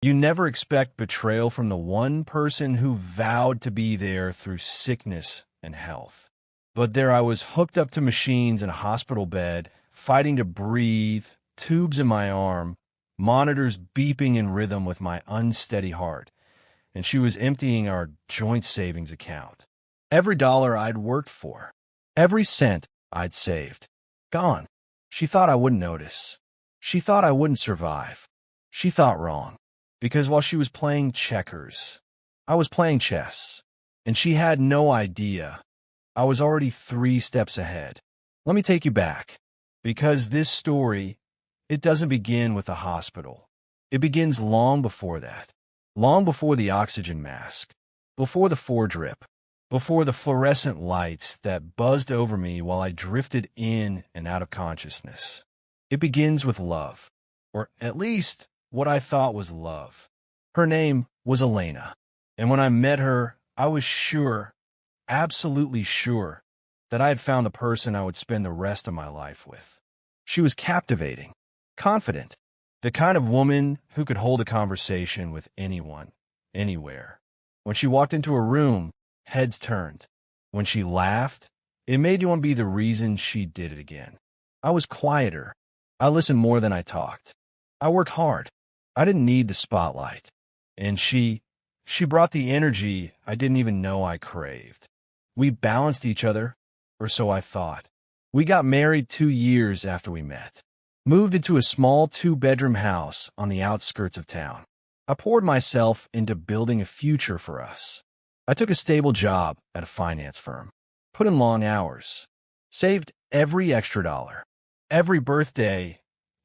You never expect betrayal from the one person who vowed to be there through sickness and health. But there I was, hooked up to machines in a hospital bed, fighting to breathe, tubes in my arm, monitors beeping in rhythm with my unsteady heart, and she was emptying our joint savings account. Every dollar I'd worked for, every cent I'd saved, gone. She thought I wouldn't notice. She thought I wouldn't survive. She thought wrong. Because while she was playing checkers, I was playing chess, and she had no idea I was already 3 steps ahead. Let me take you back, because this story, it doesn't begin with the hospital. It begins long before that, long before the oxygen mask, before the foredrip, before the fluorescent lights that buzzed over me while I drifted in and out of consciousness. It begins with love, or at least what I thought was love. Her name was Elena, and when I met her, I was sure, absolutely sure, that I had found the person I would spend the rest of my life with. She was captivating, confident, the kind of woman who could hold a conversation with anyone, anywhere. When she walked into a room, heads turned. When she laughed, it made you want to be the reason she did it again. I was quieter. I listened more than I talked. I worked hard. I didn't need the spotlight. And she brought the energy I didn't even know I craved. We balanced each other, or so I thought. We got married 2 years after we met. Moved into a small 2-bedroom house on the outskirts of town. I poured myself into building a future for us. I took a stable job at a finance firm, put in long hours, saved every extra dollar. Every birthday,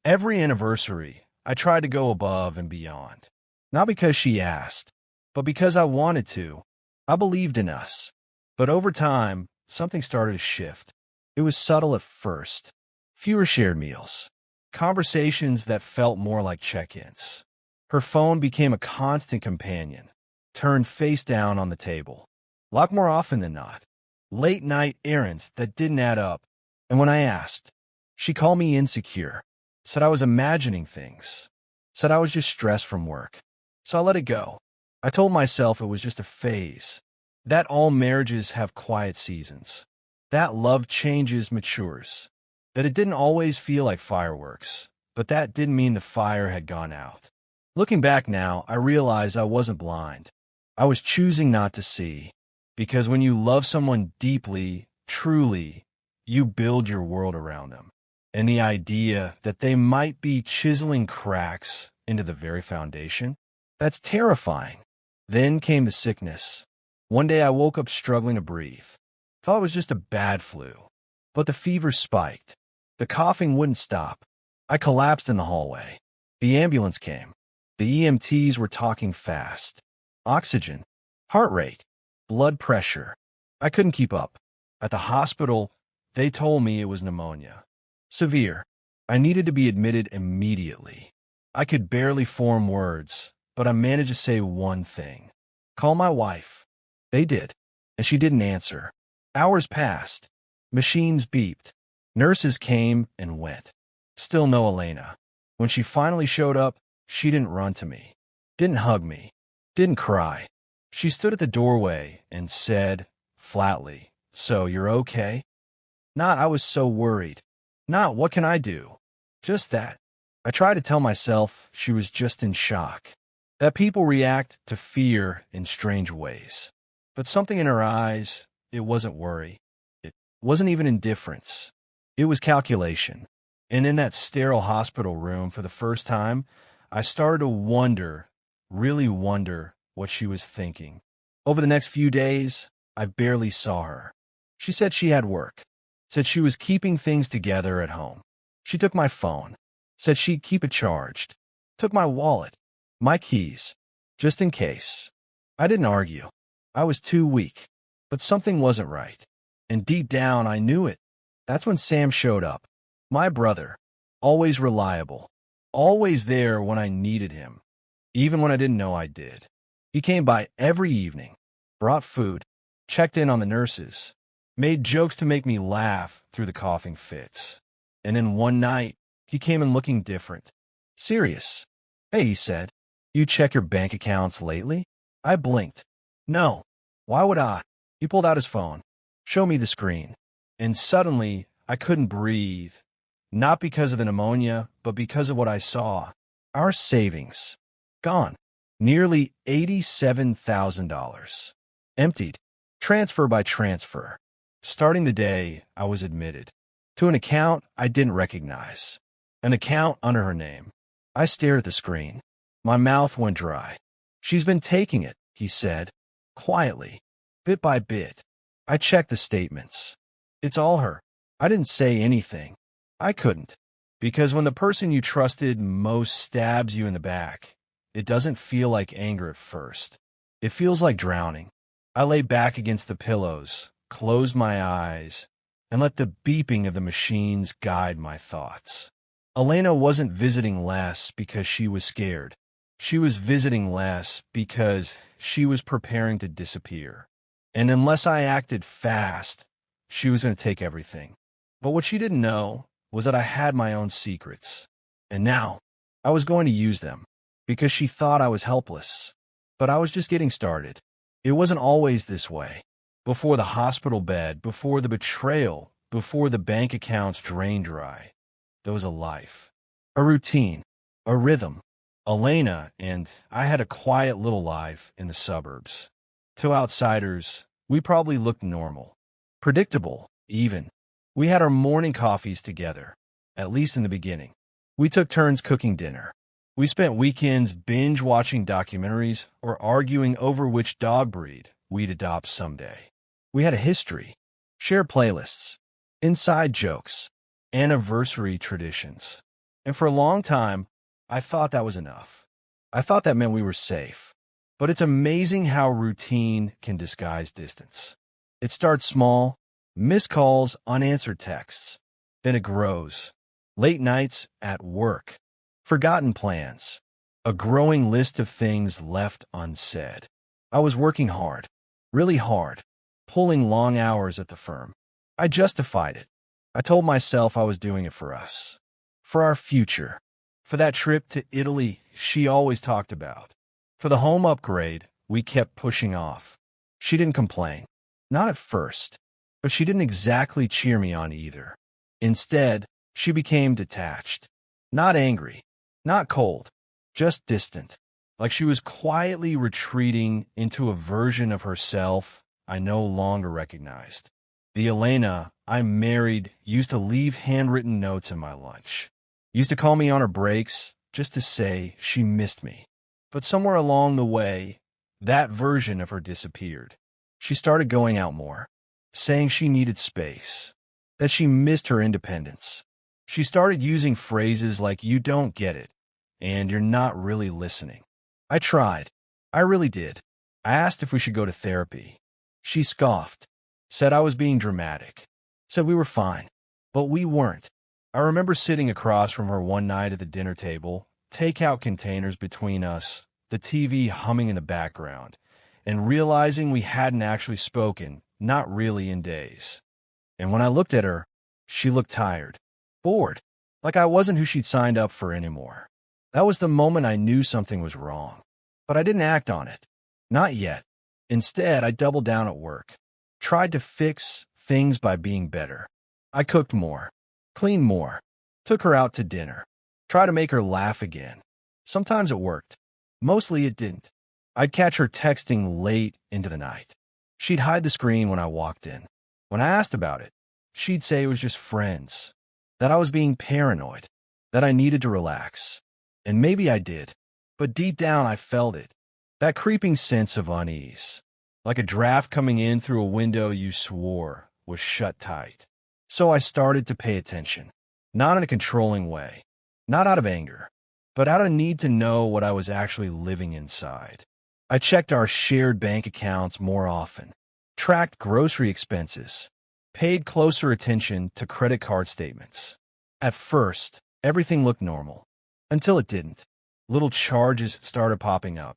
every anniversary, I tried to go above and beyond. Not because she asked, but because I wanted to. I believed in us. But over time, something started to shift. It was subtle at first. Fewer shared meals. Conversations that felt more like check-ins. Her phone became a constant companion, turned face down on the table. Locked more often than not. Late-night errands that didn't add up. And when I asked, she called me insecure. Said I was imagining things. Said I was just stressed from work. So I let it go. I told myself it was just a phase. That all marriages have quiet seasons. That love changes, matures. That it didn't always feel like fireworks. But that didn't mean the fire had gone out. Looking back now, I realize I wasn't blind. I was choosing not to see. Because when you love someone deeply, truly, you build your world around them. And the idea that they might be chiseling cracks into the very foundation, that's terrifying. Then came the sickness. One day I woke up struggling to breathe. Thought it was just a bad flu. But the fever spiked. The coughing wouldn't stop. I collapsed in the hallway. The ambulance came. The EMTs were talking fast. Oxygen, heart rate, blood pressure. I couldn't keep up. At the hospital, they told me it was pneumonia. Severe. I needed to be admitted immediately. I could barely form words, but I managed to say one thing. Call my wife. They did, and she didn't answer. Hours passed. Machines beeped. Nurses came and went. Still no Elena. When she finally showed up, she didn't run to me. Didn't hug me. Didn't cry. She stood at the doorway and said, flatly, "So you're okay?" Not, "I was so worried." Not, "What can I do?" Just that. I tried to tell myself she was just in shock. That people react to fear in strange ways. But something in her eyes, it wasn't worry. It wasn't even indifference. It was calculation. And in that sterile hospital room, for the first time, I started to wonder, really wonder, what she was thinking. Over the next few days, I barely saw her. She said she had work. Said she was keeping things together at home. She took my phone. Said she'd keep it charged. Took my wallet. My keys. Just in case. I didn't argue. I was too weak. But something wasn't right. And deep down, I knew it. That's when Sam showed up. My brother. Always reliable. Always there when I needed him. Even when I didn't know I did. He came by every evening. Brought food. Checked in on the nurses. Made jokes to make me laugh through the coughing fits. And then one night, he came in looking different. Serious. "Hey," he said. You check your bank accounts lately? I blinked. No. Why would I? He pulled out his phone. Show me the screen. And suddenly, I couldn't breathe. Not because of the pneumonia, but because of what I saw. Our savings. Gone. Nearly $87,000. Emptied. Transfer by transfer. Starting the day, I was admitted to an account I didn't recognize. An account under her name. I stared at the screen. My mouth went dry. She's been taking it, he said, quietly, bit by bit. I checked the statements. It's all her. I didn't say anything. I couldn't. Because when the person you trusted most stabs you in the back, it doesn't feel like anger at first. It feels like drowning. I lay back against the pillows, closed my eyes, and let the beeping of the machines guide my thoughts. Elena wasn't visiting less because she was scared. She was visiting less because she was preparing to disappear. And unless I acted fast, she was going to take everything. But what she didn't know was that I had my own secrets. And now, I was going to use them, because she thought I was helpless. But I was just getting started. It wasn't always this way. Before the hospital bed, before the betrayal, before the bank accounts drained dry, there was a life, a routine, a rhythm. Elena and I had a quiet little life in the suburbs. To outsiders, we probably looked normal, predictable, even. We had our morning coffees together, at least in the beginning. We took turns cooking dinner. We spent weekends binge-watching documentaries or arguing over which dog breed we'd adopt someday. We had a history, shared playlists, inside jokes, anniversary traditions. And for a long time, I thought that was enough. I thought that meant we were safe. But it's amazing how routine can disguise distance. It starts small, missed calls, unanswered texts. Then it grows. Late nights at work. Forgotten plans. A growing list of things left unsaid. I was working hard, really hard, pulling long hours at the firm. I justified it. I told myself I was doing it for us, for our future, for that trip to Italy she always talked about, for the home upgrade we kept pushing off. She didn't complain, not at first, but she didn't exactly cheer me on either. Instead, she became detached, not angry, not cold, just distant, like she was quietly retreating into a version of herself I no longer recognized. The Elena I married used to leave handwritten notes in my lunch, used to call me on her breaks just to say she missed me. But somewhere along the way, that version of her disappeared. She started going out more, saying she needed space, that she missed her independence. She started using phrases like, "You don't get it," and "You're not really listening." I tried. I really did. I asked if we should go to therapy. She scoffed, said I was being dramatic, said we were fine, but we weren't. I remember sitting across from her one night at the dinner table, takeout containers between us, the TV humming in the background, and realizing we hadn't actually spoken, not really in days. And when I looked at her, she looked tired, bored, like I wasn't who she'd signed up for anymore. That was the moment I knew something was wrong. But I didn't act on it. Not yet. Instead, I doubled down at work. Tried to fix things by being better. I cooked more. Cleaned more. Took her out to dinner. Tried to make her laugh again. Sometimes it worked. Mostly it didn't. I'd catch her texting late into the night. She'd hide the screen when I walked in. When I asked about it, she'd say it was just friends. That I was being paranoid. That I needed to relax. And maybe I did. But deep down I felt it. That creeping sense of unease. Like a draft coming in through a window you swore was shut tight. So I started to pay attention. Not in a controlling way. Not out of anger. But out of need to know what I was actually living inside. I checked our shared bank accounts more often. Tracked grocery expenses. Paid closer attention to credit card statements. At first, everything looked normal. Until it didn't. Little charges started popping up.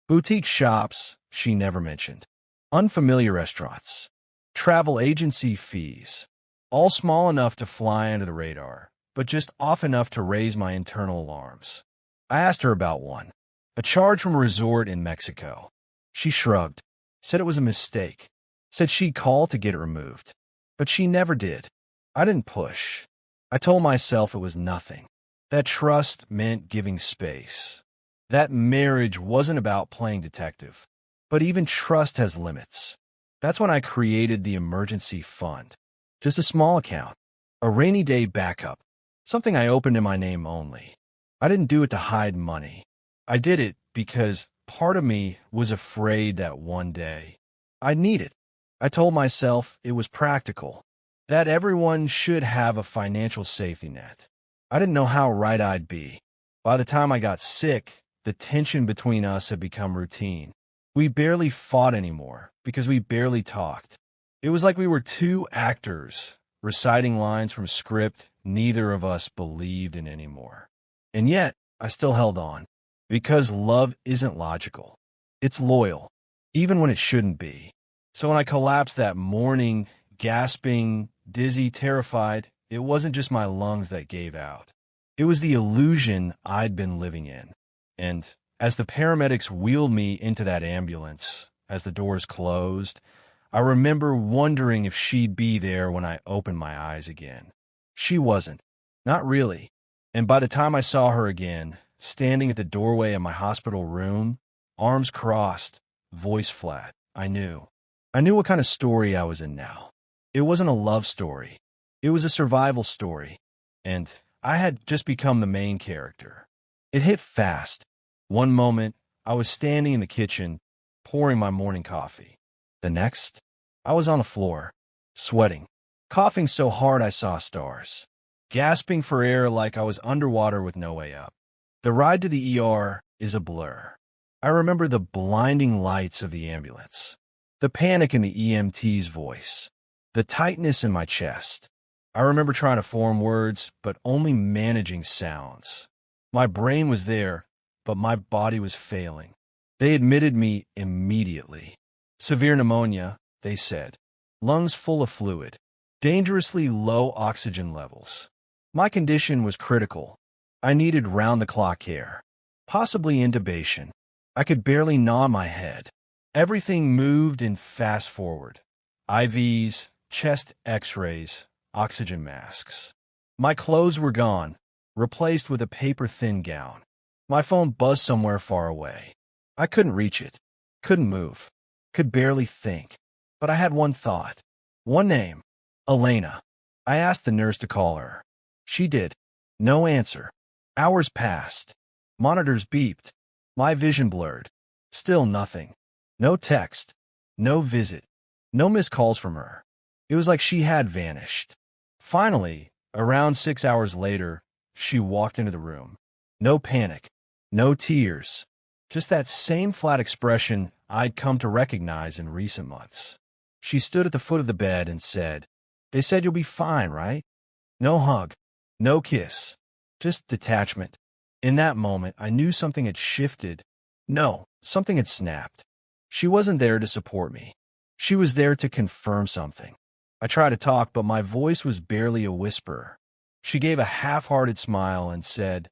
Boutique shops she never mentioned. Unfamiliar restaurants. Travel agency fees. All small enough to fly under the radar, but just off enough to raise my internal alarms. I asked her about one. A charge from a resort in Mexico. She shrugged, said it was a mistake, said she'd call to get it removed. But she never did. I didn't push. I told myself it was nothing. That trust meant giving space. That marriage wasn't about playing detective. But even trust has limits. That's when I created the emergency fund. Just a small account. A rainy day backup. Something I opened in my name only. I didn't do it to hide money. I did it because part of me was afraid that one day I'd need it. I told myself it was practical, that everyone should have a financial safety net. I didn't know how right I'd be. By the time I got sick, the tension between us had become routine. We barely fought anymore because we barely talked. It was like we were two actors reciting lines from a script neither of us believed in anymore. And yet, I still held on. Because love isn't logical. It's loyal, even when it shouldn't be. So when I collapsed that morning, gasping, dizzy, terrified, it wasn't just my lungs that gave out. It was the illusion I'd been living in. And as the paramedics wheeled me into that ambulance, as the doors closed, I remember wondering if she'd be there when I opened my eyes again. She wasn't. Not really. And by the time I saw her again, standing at the doorway of my hospital room, arms crossed, voice flat, I knew. I knew what kind of story I was in now. It wasn't a love story. It was a survival story. And I had just become the main character. It hit fast. One moment, I was standing in the kitchen, pouring my morning coffee. The next, I was on the floor, sweating, coughing so hard I saw stars, gasping for air like I was underwater with no way up. The ride to the ER is a blur. I remember the blinding lights of the ambulance, the panic in the EMT's voice, the tightness in my chest. I remember trying to form words, but only managing sounds. My brain was there, but my body was failing. They admitted me immediately. Severe pneumonia, they said. Lungs full of fluid. Dangerously low oxygen levels. My condition was critical. I needed round-the-clock care. Possibly intubation. I could barely nod my head. Everything moved in fast forward. IVs, chest x-rays, oxygen masks. My clothes were gone, replaced with a paper-thin gown. My phone buzzed somewhere far away. I couldn't reach it. Couldn't move. Could barely think. But I had one thought. One name. Elena. I asked the nurse to call her. She did. No answer. Hours passed. Monitors beeped. My vision blurred. Still nothing. No text. No visit. No missed calls from her. It was like she had vanished. Finally, around 6 hours later, she walked into the room. No panic. No tears. Just that same flat expression I'd come to recognize in recent months. She stood at the foot of the bed and said, "They said you'll be fine, right?" No hug. No kiss. Just detachment. In that moment, I knew something had shifted. No, something had snapped. She wasn't there to support me. She was there to confirm something. I tried to talk, but my voice was barely a whisper. She gave a half-hearted smile and said,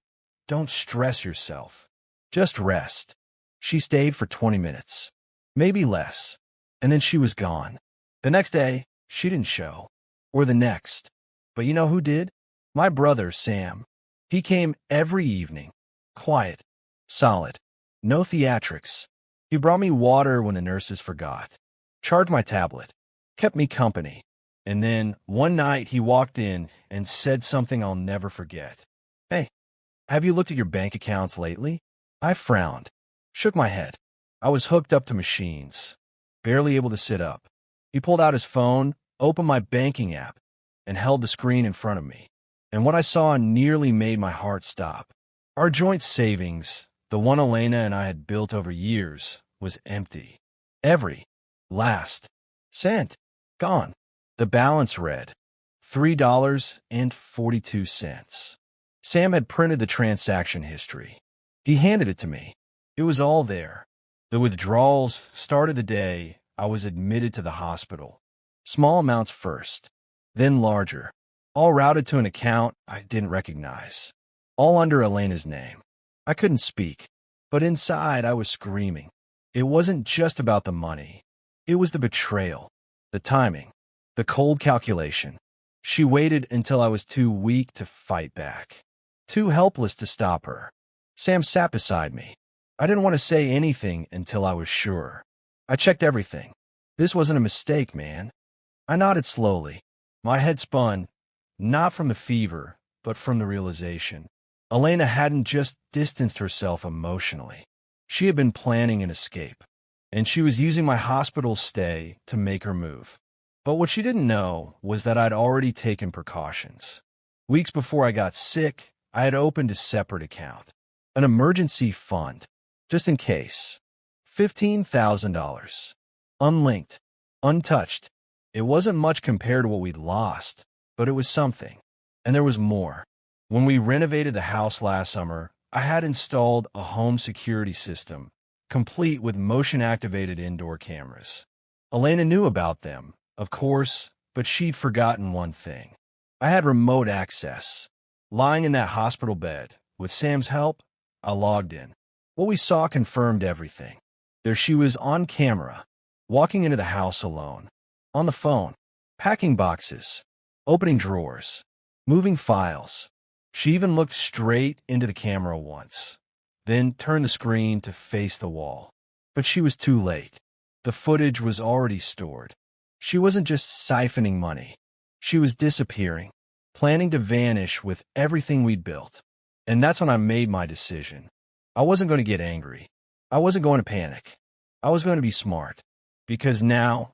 "Don't stress yourself. Just rest." She stayed for 20 minutes. Maybe less. And then she was gone. The next day, she didn't show. Or the next. But you know who did? My brother, Sam. He came every evening. Quiet. Solid. No theatrics. He brought me water when the nurses forgot. Charged my tablet. Kept me company. And then, one night, he walked in and said something I'll never forget. "Hey, have you looked at your bank accounts lately?" I frowned. Shook my head. I was hooked up to machines. Barely able to sit up. He pulled out his phone, opened my banking app, and held the screen in front of me. And what I saw nearly made my heart stop. Our joint savings, the one Elena and I had built over years, was empty. Every last cent gone. The balance read $3.42. Sam had printed the transaction history. He handed it to me. It was all there. The withdrawals started the day I was admitted to the hospital. Small amounts first, then larger, all routed to an account I didn't recognize, all under Elena's name. I couldn't speak, But inside, I was screaming. It wasn't just about the money. It was the betrayal, the timing, the cold calculation. She waited until I was too weak to fight back, too helpless to stop her. Sam sat beside me. I didn't want to say anything until I was sure. I checked everything. This wasn't a mistake, man. I nodded slowly. My head spun, not from the fever, but from the realization. Elena hadn't just distanced herself emotionally. She had been planning an escape, and she was using my hospital stay to make her move. But what she didn't know was that I'd already taken precautions. Weeks before I got sick, I had opened a separate account, an emergency fund, just in case. $15,000. Unlinked, untouched. It wasn't much compared to what we'd lost, but it was something. And there was more. When we renovated the house last summer, I had installed a home security system, complete with motion-activated indoor cameras. Elena knew about them, of course, but she'd forgotten one thing. I had remote access. Lying in that hospital bed, with Sam's help, I logged in. What we saw confirmed everything. There she was on camera, walking into the house alone, on the phone, packing boxes, opening drawers, moving files. She even looked straight into the camera once, then turned the screen to face the wall. But she was too late. The footage was already stored. She wasn't just siphoning money. She was disappearing, planning to vanish with everything we'd built. And that's when I made my decision. I wasn't going to get angry. I wasn't going to panic. I was going to be smart. Because now,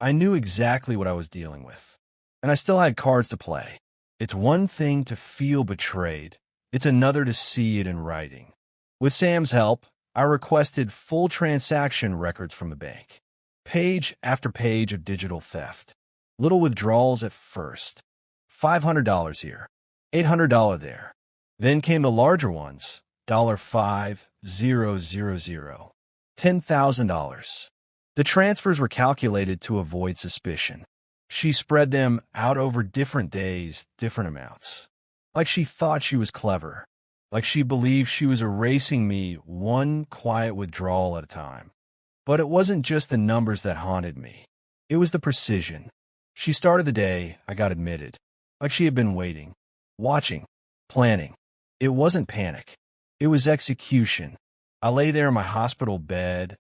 I knew exactly what I was dealing with. And I still had cards to play. It's one thing to feel betrayed. It's another to see it in writing. With Sam's help, I requested full transaction records from the bank. Page after page of digital theft. Little withdrawals at first. $500 here, $800 there. Then came the larger ones, $5,000, $10,000. The transfers were calculated to avoid suspicion. She spread them out over different days, different amounts. Like she thought she was clever. Like she believed she was erasing me one quiet withdrawal at a time. But it wasn't just the numbers that haunted me. It was the precision. She started the day I got admitted. Like she had been waiting, watching, planning. It wasn't panic. It was execution. I lay there in my hospital bed,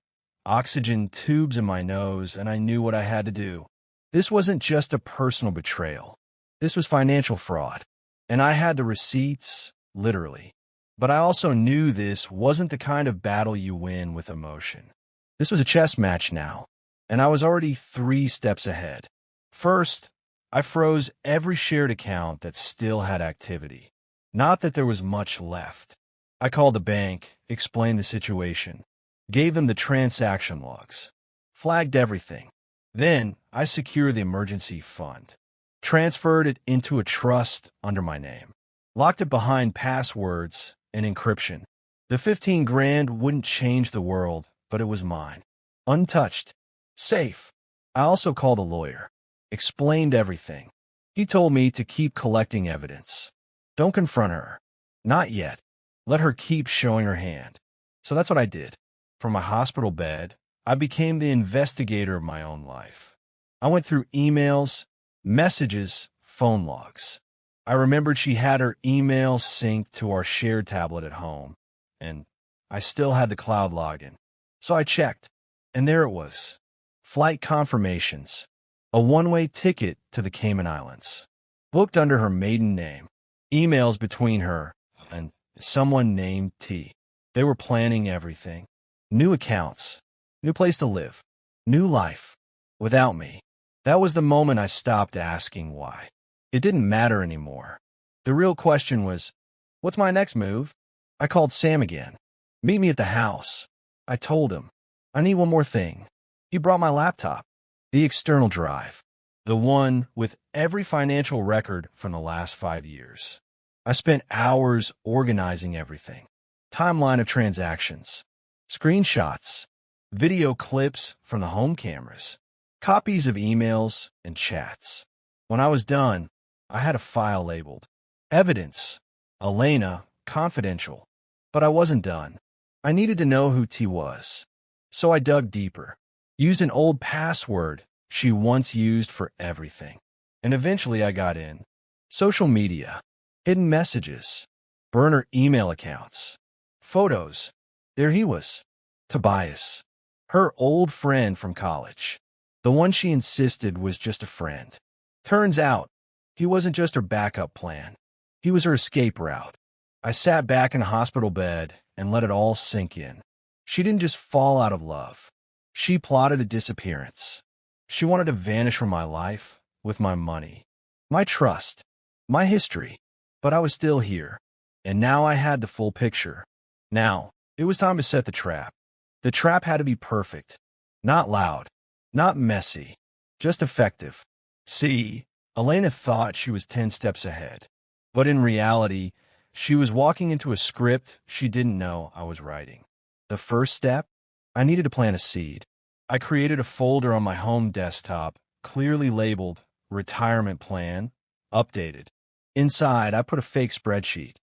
oxygen tubes in my nose, and I knew what I had to do. This wasn't just a personal betrayal. This was financial fraud. And I had the receipts, literally. But I also knew this wasn't the kind of battle you win with emotion. This was a chess match now, and I was already 3 steps ahead. First, I froze every shared account that still had activity. Not that there was much left. I called the bank, explained the situation, gave them the transaction logs, flagged everything. Then I secured the emergency fund, transferred it into a trust under my name, locked it behind passwords and encryption. The 15 grand wouldn't change the world, but it was mine. Untouched. Safe. I also called a lawyer. Explained everything. He told me to keep collecting evidence. Don't confront her. Not yet. Let her keep showing her hand. So that's what I did. From my hospital bed, I became the investigator of my own life. I went through emails, messages, phone logs. I remembered she had her emails synced to our shared tablet at home, and I still had the cloud login. So I checked, and there it was. Flight confirmations. A one-way ticket to the Cayman Islands. Booked under her maiden name. Emails between her and someone named T. They were planning everything. New accounts. New place to live. New life. Without me. That was the moment I stopped asking why. It didn't matter anymore. The real question was, what's my next move? I called Sam again. Meet me at the house. I told him. I need one more thing. He brought my laptop. The external drive. The one with every financial record from the last 5 years. I spent hours organizing everything. Timeline of transactions. Screenshots. Video clips from the home cameras. Copies of emails and chats. When I was done, I had a file labeled Evidence, Elena, Confidential. But I wasn't done. I needed to know who T was. So I dug deeper, used an old password she once used for everything. And eventually I got in. Social media, hidden messages, burner email accounts, photos. There he was, Tobias, her old friend from college. The one she insisted was just a friend. Turns out, he wasn't just her backup plan. He was her escape route. I sat back in a hospital bed and let it all sink in. She didn't just fall out of love. She plotted a disappearance. She wanted to vanish from my life with my money, my trust, my history. But I was still here, and now I had the full picture. Now, it was time to set the trap. The trap had to be perfect, not loud, not messy, just effective. See, Elena thought she was 10 steps ahead, but in reality, she was walking into a script she didn't know I was writing. The first step? I needed to plant a seed. I created a folder on my home desktop, clearly labeled Retirement Plan, Updated. Inside, I put a fake spreadsheet.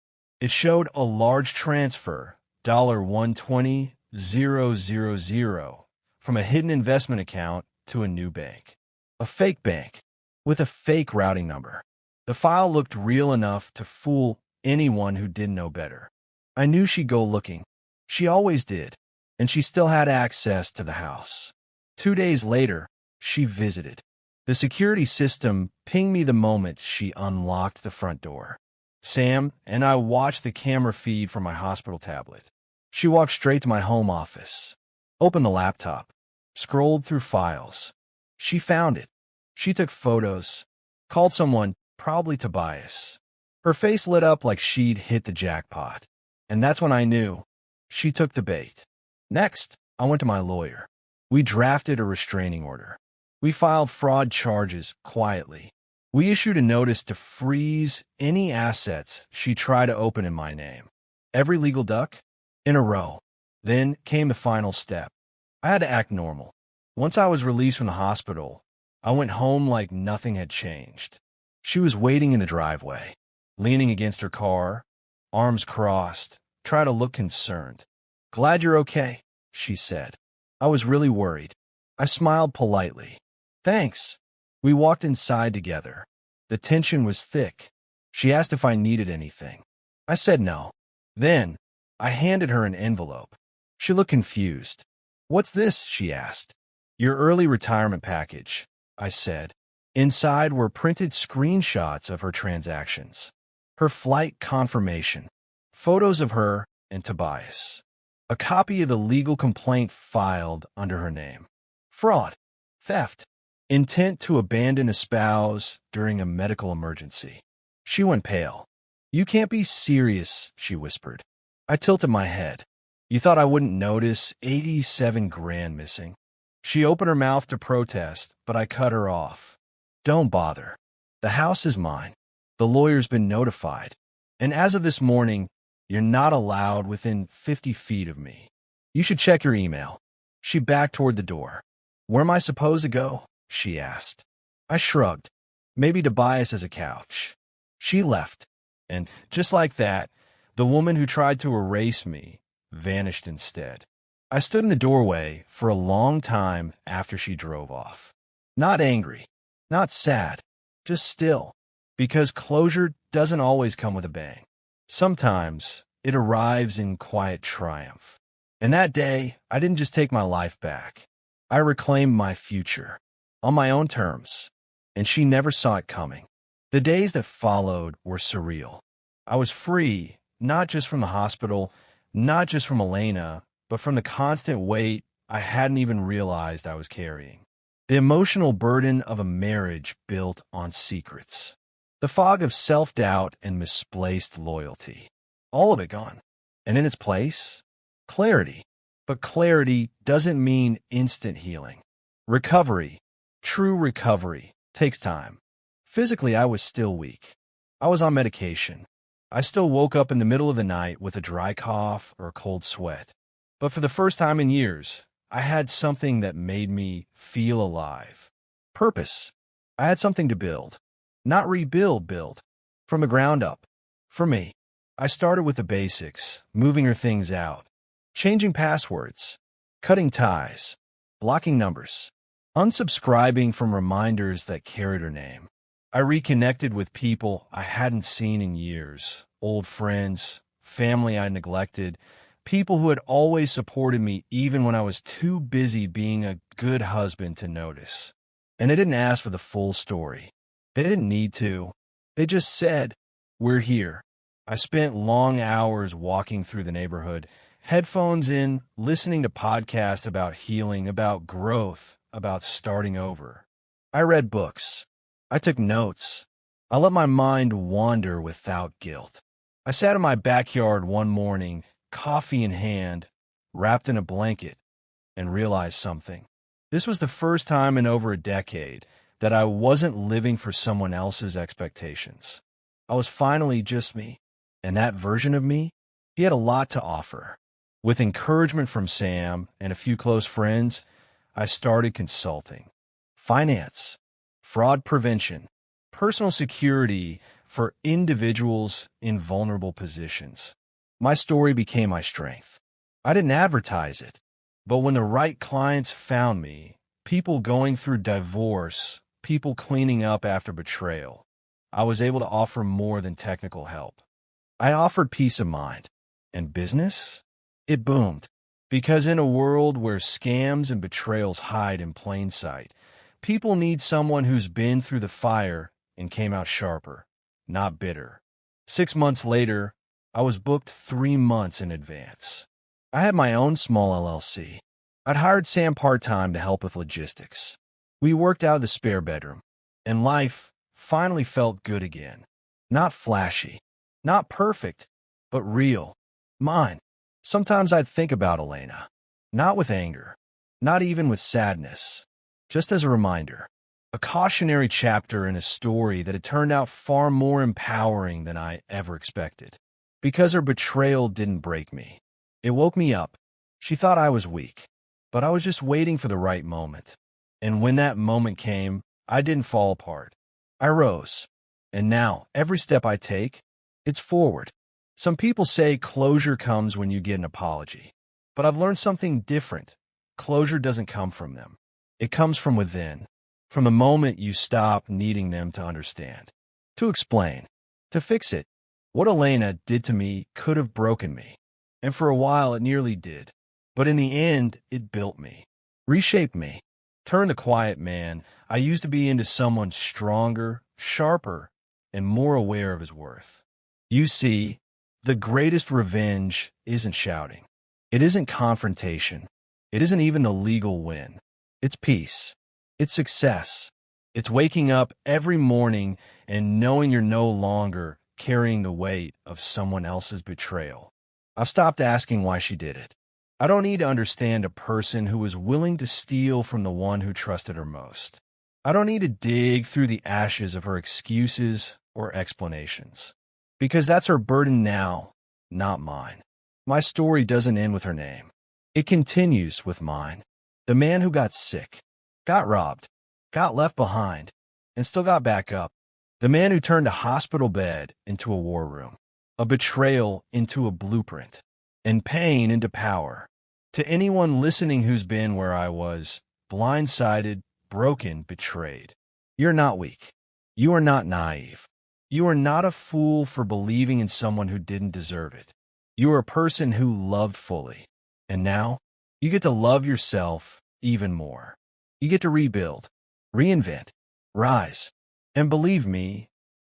It showed a large transfer, $120,000, from a hidden investment account to a new bank. A fake bank, with a fake routing number. The file looked real enough to fool anyone who didn't know better. I knew she'd go looking. She always did, and she still had access to the house. 2 days later, she visited. The security system pinged me the moment she unlocked the front door. Sam and I watched the camera feed from my hospital tablet. She walked straight to my home office, opened the laptop, scrolled through files. She found it. She took photos, called someone, probably Tobias. Her face lit up like she'd hit the jackpot. And that's when I knew she took the bait. Next, I went to my lawyer. We drafted a restraining order. We filed fraud charges quietly. We issued a notice to freeze any assets she tried to open in my name. Every legal duck in a row. Then came the final step. I had to act normal. Once I was released from the hospital, I went home like nothing had changed. She was waiting in the driveway, leaning against her car, arms crossed, trying to look concerned. "Glad you're okay," she said. I was really worried. I smiled politely. "Thanks." We walked inside together. The tension was thick. She asked if I needed anything. I said no. Then, I handed her an envelope. She looked confused. "What's this?" she asked. "Your early retirement package," I said. Inside were printed screenshots of her transactions, her flight confirmation, photos of her and Tobias, a copy of the legal complaint filed under her name. Fraud, theft, intent to abandon a spouse during a medical emergency. She went pale. "You can't be serious," she whispered. I tilted my head. "You thought I wouldn't notice 87 grand missing?" She opened her mouth to protest, but I cut her off. "Don't bother. The house is mine. The lawyer's been notified. And as of this morning, you're not allowed within 50 feet of me. You should check your email." She backed toward the door. "Where am I supposed to go?" she asked. I shrugged. "Maybe Tobias has a couch." She left. And just like that, the woman who tried to erase me vanished instead. I stood in the doorway for a long time after she drove off. Not angry, not sad, just still. Because closure doesn't always come with a bang. Sometimes it arrives in quiet triumph. And that day, I didn't just take my life back. I reclaimed my future, on my own terms, and she never saw it coming. The days that followed were surreal. I was free, not just from the hospital, not just from Elena, but from the constant weight I hadn't even realized I was carrying. The emotional burden of a marriage built on secrets. The fog of self-doubt and misplaced loyalty. All of it gone. And in its place, clarity. But clarity doesn't mean instant healing. Recovery, true recovery, takes time. Physically, I was still weak. I was on medication. I still woke up in the middle of the night with a dry cough or a cold sweat. But for the first time in years, I had something that made me feel alive. Purpose. I had something to build. Not rebuild, build. From the ground up. For me. I started with the basics, moving her things out. changing passwords, cutting ties, blocking numbers, unsubscribing from reminders that carried her name. I reconnected with people I hadn't seen in years, old friends, family I neglected, people who had always supported me even when I was too busy being a good husband to notice. And they didn't ask for the full story. They didn't need to. They just said, "We're here." I spent long hours walking through the neighborhood, headphones in, listening to podcasts about healing, about growth, about starting over. I read books. I took notes. I let my mind wander without guilt. I sat in my backyard one morning, coffee in hand, wrapped in a blanket, and realized something. This was the first time in over a decade that I wasn't living for someone else's expectations. I was finally just me. And that version of me, he had a lot to offer. With encouragement from Sam and a few close friends, I started consulting. Finance, fraud prevention, personal security for individuals in vulnerable positions. My story became my strength. I didn't advertise it, but when the right clients found me, people going through divorce, people cleaning up after betrayal, I was able to offer more than technical help. I offered peace of mind. And business? It boomed. Because in a world where scams and betrayals hide in plain sight, people need someone who's been through the fire and came out sharper, not bitter. 6 months later, I was booked 3 months in advance. I had my own small LLC. I'd hired Sam part-time to help with logistics. We worked out of the spare bedroom, and life finally felt good again. Not flashy. Not perfect, but real. Mine. Sometimes I'd think about Elena. Not with anger. Not even with sadness. Just as a reminder. A cautionary chapter in a story that had turned out far more empowering than I ever expected. Because her betrayal didn't break me. It woke me up. She thought I was weak. But I was just waiting for the right moment. And when that moment came, I didn't fall apart. I rose. And now, every step I take, it's forward. Some people say closure comes when you get an apology. But I've learned something different. Closure doesn't come from them. It comes from within. From the moment you stop needing them to understand. To explain. To fix it. What Elena did to me could have broken me. And for a while it nearly did. But in the end, it built me. Reshaped me. Turned the quiet man I used to be into someone stronger, sharper, and more aware of his worth. You see, the greatest revenge isn't shouting. It isn't confrontation. It isn't even the legal win. It's peace. It's success. It's waking up every morning and knowing you're no longer carrying the weight of someone else's betrayal. I've stopped asking why she did it. I don't need to understand a person who was willing to steal from the one who trusted her most. I don't need to dig through the ashes of her excuses or explanations. Because that's her burden now, not mine. My story doesn't end with her name. It continues with mine. The man who got sick, got robbed, got left behind, and still got back up. The man who turned a hospital bed into a war room, a betrayal into a blueprint, and pain into power. To anyone listening who's been where I was, blindsided, broken, betrayed, you're not weak. You are not naive. You are not a fool for believing in someone who didn't deserve it. You are a person who loved fully. And now, you get to love yourself even more. You get to rebuild, reinvent, rise. And believe me,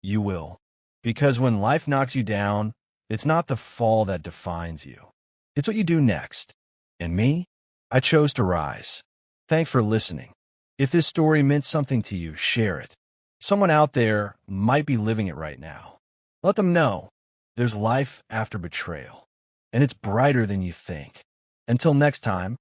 you will. Because when life knocks you down, it's not the fall that defines you. It's what you do next. And me, I chose to rise. Thanks for listening. If this story meant something to you, share it. Someone out there might be living it right now. Let them know there's life after betrayal, and it's brighter than you think. Until next time,